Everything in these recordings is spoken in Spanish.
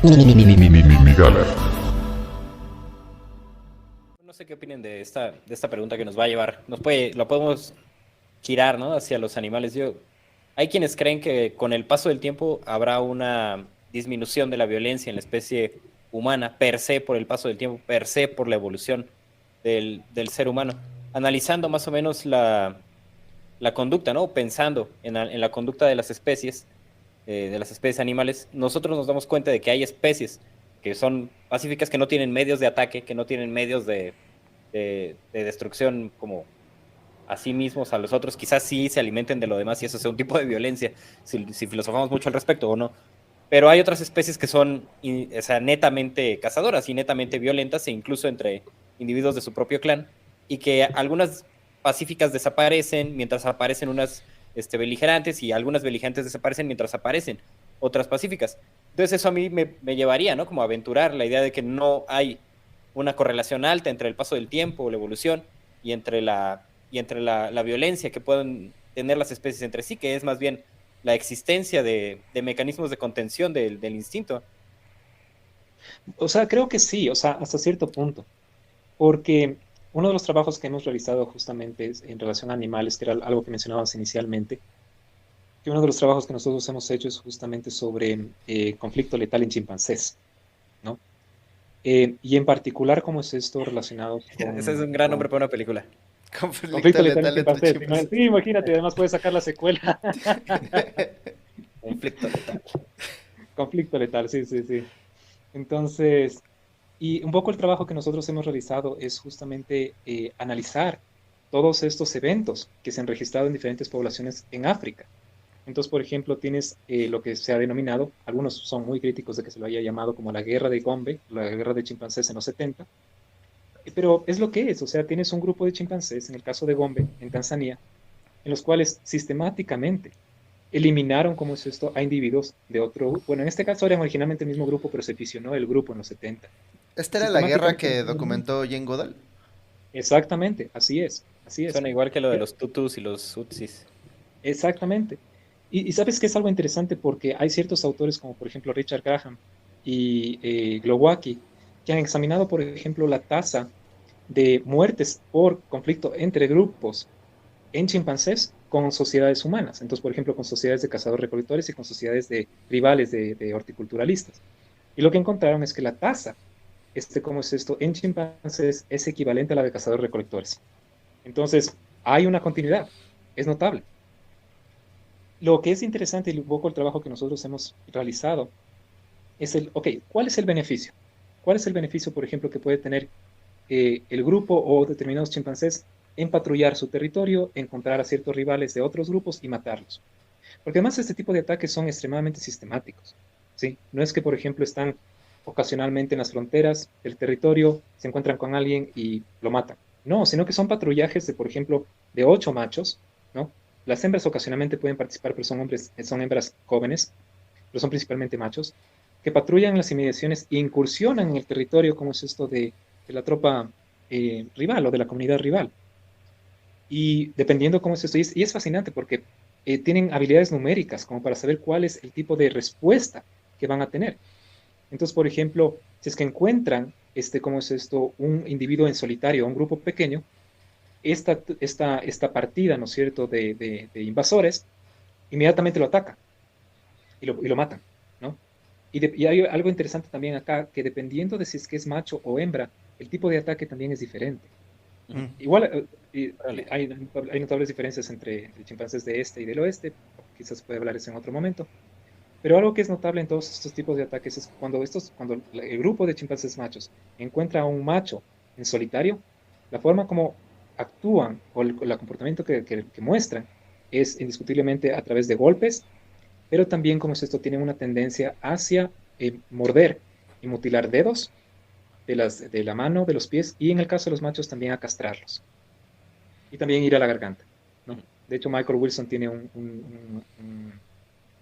Gala. No sé qué opinen de esta pregunta que nos va a llevar. Lo podemos girar, ¿no? Hacia los animales. Hay quienes creen que con el paso del tiempo habrá una disminución de la violencia en la especie humana, per se por el paso del tiempo, per se por la evolución del ser humano. Analizando más o menos la conducta, ¿no? Pensando en la conducta de las especies animales, nosotros nos damos cuenta de que hay especies que son pacíficas, que no tienen medios de ataque, que no tienen medios de destrucción como a sí mismos, a los otros. Quizás sí se alimenten de lo demás y eso sea un tipo de violencia, si filosofamos mucho al respecto o no. Pero hay otras especies que son, o sea, netamente cazadoras y netamente violentas, e incluso entre individuos de su propio clan, y que algunas pacíficas desaparecen mientras aparecen unas beligerantes, y algunas beligerantes desaparecen mientras aparecen otras pacíficas. Entonces eso a mí me llevaría, ¿no? Como a aventurar la idea de que no hay una correlación alta entre el paso del tiempo, la evolución, y entre la violencia que pueden tener las especies entre sí, que es más bien la existencia de mecanismos de contención del instinto. O sea, creo que sí, o sea, hasta cierto punto, porque uno de los trabajos que hemos realizado justamente es en relación a animales, que era algo que mencionabas inicialmente, que uno de los trabajos que nosotros hemos hecho es justamente sobre conflicto letal en chimpancés, ¿no? Y en particular, ¿cómo es esto relacionado Ese es con, un gran nombre para una película. conflicto Conflicto letal en letal entre chimpancés? ¿No? Sí, chimpancés. imagínate, además puedes sacar la secuela. Conflicto letal. Conflicto letal, sí, sí, sí. Entonces, y un poco el trabajo que nosotros hemos realizado es justamente analizar todos estos eventos que se han registrado en diferentes poblaciones en África. Entonces, por ejemplo, tienes lo que se ha denominado, algunos son muy críticos de que se lo haya llamado como la guerra de Gombe, la guerra de chimpancés en los 70, pero es lo que es, o sea, tienes un grupo de chimpancés, en el caso de Gombe, en Tanzania, en los cuales sistemáticamente eliminaron, como es esto, a individuos de otro, bueno, en este caso eran originalmente el mismo grupo, pero se fisionó el grupo en los 70. ¿Esta era la guerra Sistemáticamente. que documentó Jane Goodall? Exactamente, así es, así es. Suena igual que lo de los tutus y los tutsis. Exactamente. Y sabes que es algo interesante porque hay ciertos autores como por ejemplo Richard Graham y Glowacki que han examinado, por ejemplo, la tasa de muertes por conflicto entre grupos en chimpancés con sociedades humanas. Entonces, por ejemplo, con sociedades de cazadores-recolectores y con sociedades de rivales de horticulturalistas. Y lo que encontraron es que la tasa, ¿cómo es esto? En chimpancés es equivalente a la de cazadores-recolectores. Entonces, hay una continuidad, es notable. Lo que es interesante y un poco el trabajo que nosotros hemos realizado es ok, ¿cuál es el beneficio? ¿Cuál es el beneficio, por ejemplo, que puede tener el grupo o determinados chimpancés en patrullar su territorio, encontrar a ciertos rivales de otros grupos y matarlos? Porque además este tipo de ataques son extremadamente sistemáticos, ¿sí? No es que, por ejemplo, están ocasionalmente en las fronteras del territorio, se encuentran con alguien y lo matan. No, sino que son patrullajes de, por ejemplo, de 8 machos, ¿no? Las hembras ocasionalmente pueden participar, pero son hombres, son hembras jóvenes, pero son principalmente machos, que patrullan las inmediaciones e incursionan en el territorio, como es esto de la tropa rival o de la comunidad rival. Y dependiendo cómo es esto, y es fascinante porque tienen habilidades numéricas como para saber cuál es el tipo de respuesta que van a tener. Entonces, por ejemplo, si es que encuentran, ¿cómo es esto? Un individuo en solitario, un grupo pequeño, esta partida, ¿no es cierto?, de invasores, inmediatamente lo atacan y lo matan, ¿no? Y hay algo interesante también acá, que dependiendo de si es que es macho o hembra, el tipo de ataque también es diferente. Ujú. Igual Órale. hay notables diferencias entre chimpancés de este y del oeste, quizás puede hablar eso en otro momento, pero algo que es notable en todos estos tipos de ataques es cuando el grupo de chimpancés machos encuentra a un macho en solitario, la forma como actúan o el comportamiento que muestran es indiscutiblemente a través de golpes, pero también como es esto, tienen una tendencia hacia morder y mutilar dedos de la mano, de los pies, y en el caso de los machos también a castrarlos. Y también ir a la garganta, ¿no? De hecho, Michael Wilson tiene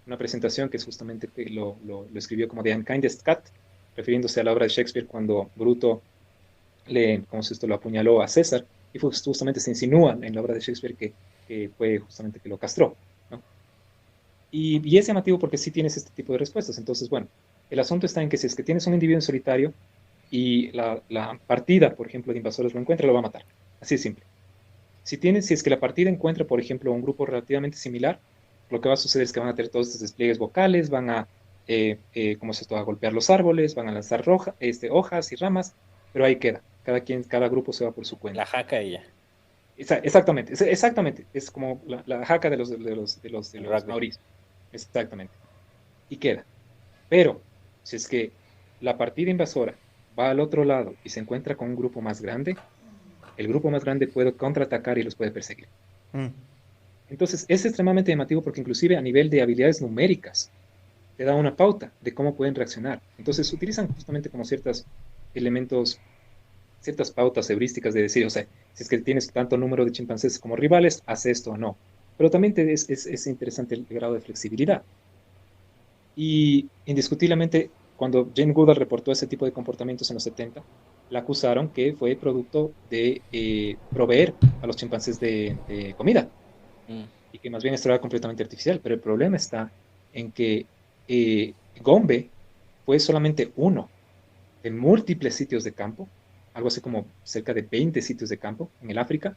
una presentación que es justamente que lo escribió como The Unkindest Cat, refiriéndose a la obra de Shakespeare cuando Bruto como se esto, lo apuñaló a César, y justamente se insinúa en la obra de Shakespeare que fue justamente que lo castró, ¿no? Y es llamativo porque sí tienes este tipo de respuestas. Entonces, bueno, El asunto está en que si es que tienes un individuo en solitario y la partida, por ejemplo, de invasores lo encuentra, lo va a matar. Así de simple. Si es que la partida encuentra, por ejemplo, un grupo relativamente similar, lo que va a suceder es que van a tener todos estos despliegues vocales, van a, ¿cómo es esto? A golpear los árboles, van a lanzar hojas y ramas, pero ahí queda. Cada grupo se va por su La cuenta. jaca y ya, Exactamente, exactamente. Es como la jaca de el los rugby. maoríes. Exactamente. Y queda. Pero, si es que la partida invasora va al otro lado y se encuentra con un grupo más grande, el grupo más grande puede contraatacar y los puede perseguir. Mm. Entonces, es extremadamente llamativo porque inclusive a nivel de habilidades numéricas te da una pauta de cómo pueden reaccionar. Entonces, utilizan justamente como ciertos elementos, ciertas pautas heurísticas de decir, o sea, si es que tienes tanto número de chimpancés como rivales, haz esto o no. Pero también es interesante el grado de flexibilidad. Y indiscutiblemente, cuando Jane Goodall reportó ese tipo de comportamientos en los 70, la acusaron que fue producto de proveer a los chimpancés de comida Mm. y que más bien esto era completamente artificial. Pero el problema está en que Gombe fue solamente uno de múltiples sitios de campo, algo así como cerca de 20 sitios de campo en el África,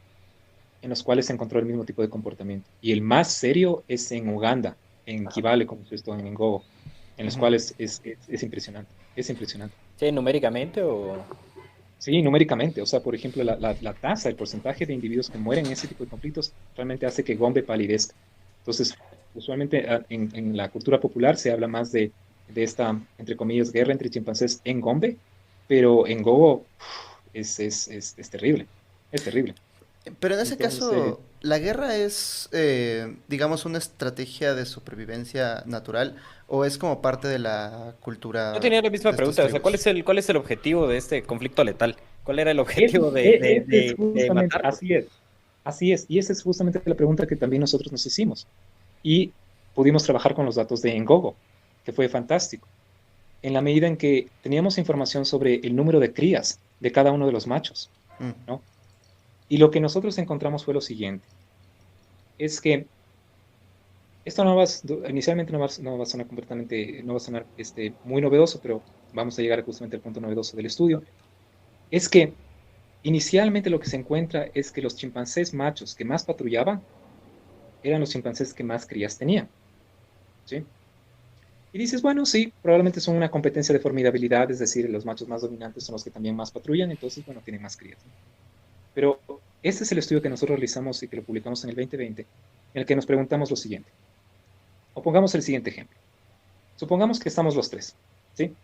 en los cuales se encontró el mismo tipo de comportamiento. Y el más serio es en Uganda, en Kibale, como se esto en Ngogo, en los Ujú. cuales es impresionante. Es impresionante. Sí, numéricamente o... Sí, numéricamente, o sea, por ejemplo, la tasa, el porcentaje de individuos que mueren en ese tipo de conflictos realmente hace que Gombe palidezca. Entonces, usualmente en la cultura popular se habla más de esta, entre comillas, guerra entre chimpancés en Gombe, pero en Gogo es terrible, es terrible. Pero en ese Entonces, caso, ¿la guerra es, digamos, una estrategia de supervivencia natural o es como parte de la Yo cultura tenía la de misma estas pregunta, o sea, tribus? cuál es el objetivo de este conflicto letal? ¿Cuál era el ese, objetivo ese es de justamente, matarlos? así es, y esa es justamente la pregunta que también nosotros nos hicimos. Y pudimos trabajar con los datos de Ngogo, que fue fantástico, en la medida en que teníamos información sobre el número de crías de cada uno de los machos, Mm. ¿no? Y lo que nosotros encontramos fue lo siguiente, es que esto inicialmente no va a sonar completamente, no va a sonar muy novedoso, pero vamos a llegar justamente al punto novedoso del estudio, es que inicialmente lo que se encuentra es que los chimpancés machos que más patrullaban eran los chimpancés que más crías tenían, ¿sí? Y dices, bueno, sí, probablemente son una competencia de formidabilidad, es decir, los machos más dominantes son los que también más patrullan, entonces, bueno, tienen más crías, ¿no? Pero este es el estudio que nosotros realizamos y que lo publicamos en el 2020, en el que nos preguntamos lo siguiente. O pongamos el siguiente ejemplo. Supongamos que estamos los tres, ¿sí?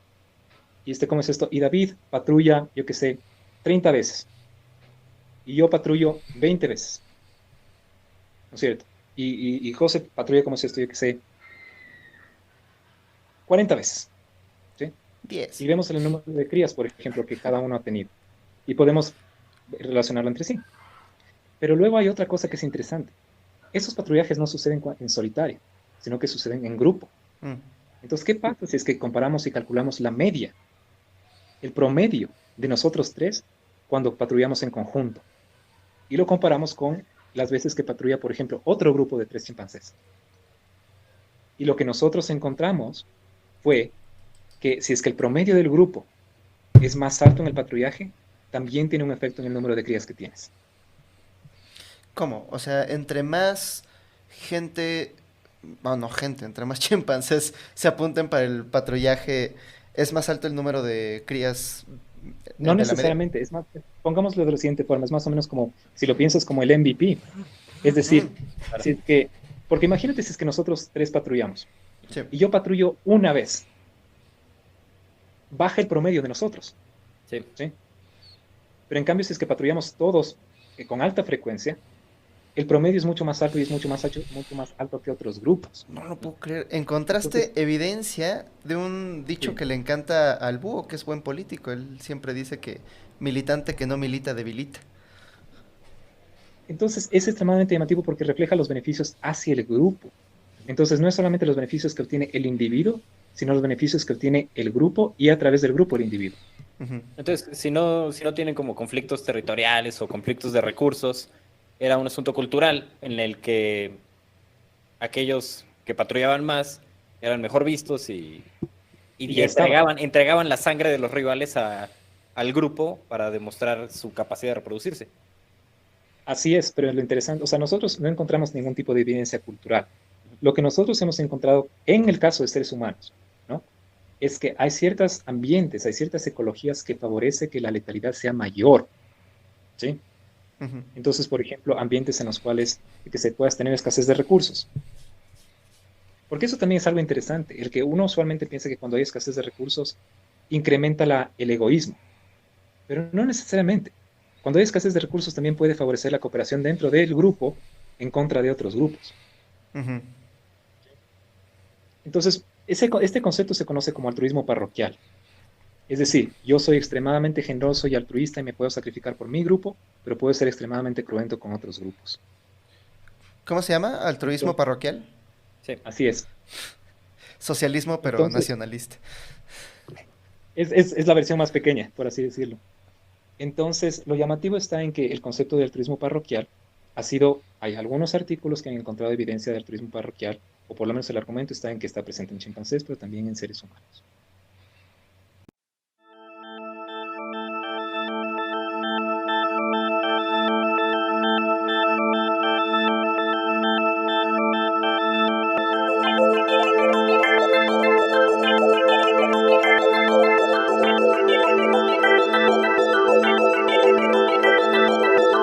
Y ¿cómo es esto? Y David patrulla, yo qué sé, 30 veces. Y yo patrullo 20 veces, ¿no es cierto? Y José patrulla, ¿cómo es esto? Yo qué sé, 40 veces, ¿sí? 10. Y vemos el número de crías, por ejemplo, que cada uno ha tenido. Y podemos relacionarlo entre sí. Pero luego hay otra cosa que es interesante. Esos patrullajes no suceden en solitario, sino que suceden en grupo. Mm. Entonces, ¿qué pasa si es que comparamos y calculamos la media, el promedio de nosotros tres cuando patrullamos en conjunto? Y lo comparamos con las veces que patrulla, por ejemplo, otro grupo de tres chimpancés. Y lo que nosotros encontramos fue que si es que el promedio del grupo es más alto en el patrullaje, también tiene un efecto en el número de crías que tienes. ¿Cómo? O sea, entre más gente, bueno, no gente, entre más chimpancés se apunten para el patrullaje, ¿es más alto el número de crías No de la media? necesariamente, es más, pongámoslo de la siguiente forma, es más o menos como si lo piensas como el MVP. Es Mm. decir, si es que, porque imagínate si es que nosotros tres patrullamos Sí. y yo patrullo una vez, baja el promedio de nosotros, Sí. ¿sí? Pero en cambio, si es que patrullamos todos con alta frecuencia, el promedio es mucho más alto y es mucho más alto que otros grupos. No lo puedo creer. Entonces, ¿Encontraste evidencia de un dicho sí. que le encanta al búho, que es buen político? Él siempre dice que militante que no milita debilita. Entonces, es extremadamente llamativo porque refleja los beneficios hacia el grupo. Entonces, no es solamente los beneficios que obtiene el individuo, sino los beneficios que obtiene el grupo y a través del grupo el individuo. Ujú. Entonces, si no tienen como conflictos territoriales o conflictos de recursos, era un asunto cultural en el que aquellos que patrullaban más eran mejor vistos y Y Y ya estaba. entregaban la sangre de los rivales al grupo para demostrar su capacidad de reproducirse. Así es, pero lo interesante, o sea, nosotros no encontramos ningún tipo de evidencia cultural. Lo que nosotros hemos encontrado en el caso de seres humanos, ¿no? Es que hay ciertos ambientes, hay ciertas ecologías que favorece que la letalidad sea mayor, ¿sí? Ujú. Entonces, por ejemplo, ambientes en los cuales que se pueda tener escasez de recursos. Porque eso también es algo interesante, el que uno usualmente piensa que cuando hay escasez de recursos incrementa el egoísmo, pero no necesariamente. Cuando hay escasez de recursos también puede favorecer la cooperación dentro del grupo en contra de otros grupos. Ujú. Entonces, este concepto se conoce como altruismo parroquial. Es decir, yo soy extremadamente generoso y altruista y me puedo sacrificar por mi grupo, pero puedo ser extremadamente cruento con otros grupos. ¿Cómo se llama? ¿Altruismo Entonces, parroquial? Sí. así es. Socialismo, pero Entonces, nacionalista. es la versión más pequeña, por así decirlo. Entonces, lo llamativo está en que el concepto de altruismo parroquial hay algunos artículos que han encontrado evidencia de altruismo parroquial, o por lo menos el argumento está en que está presente en chimpancés, pero también en seres humanos.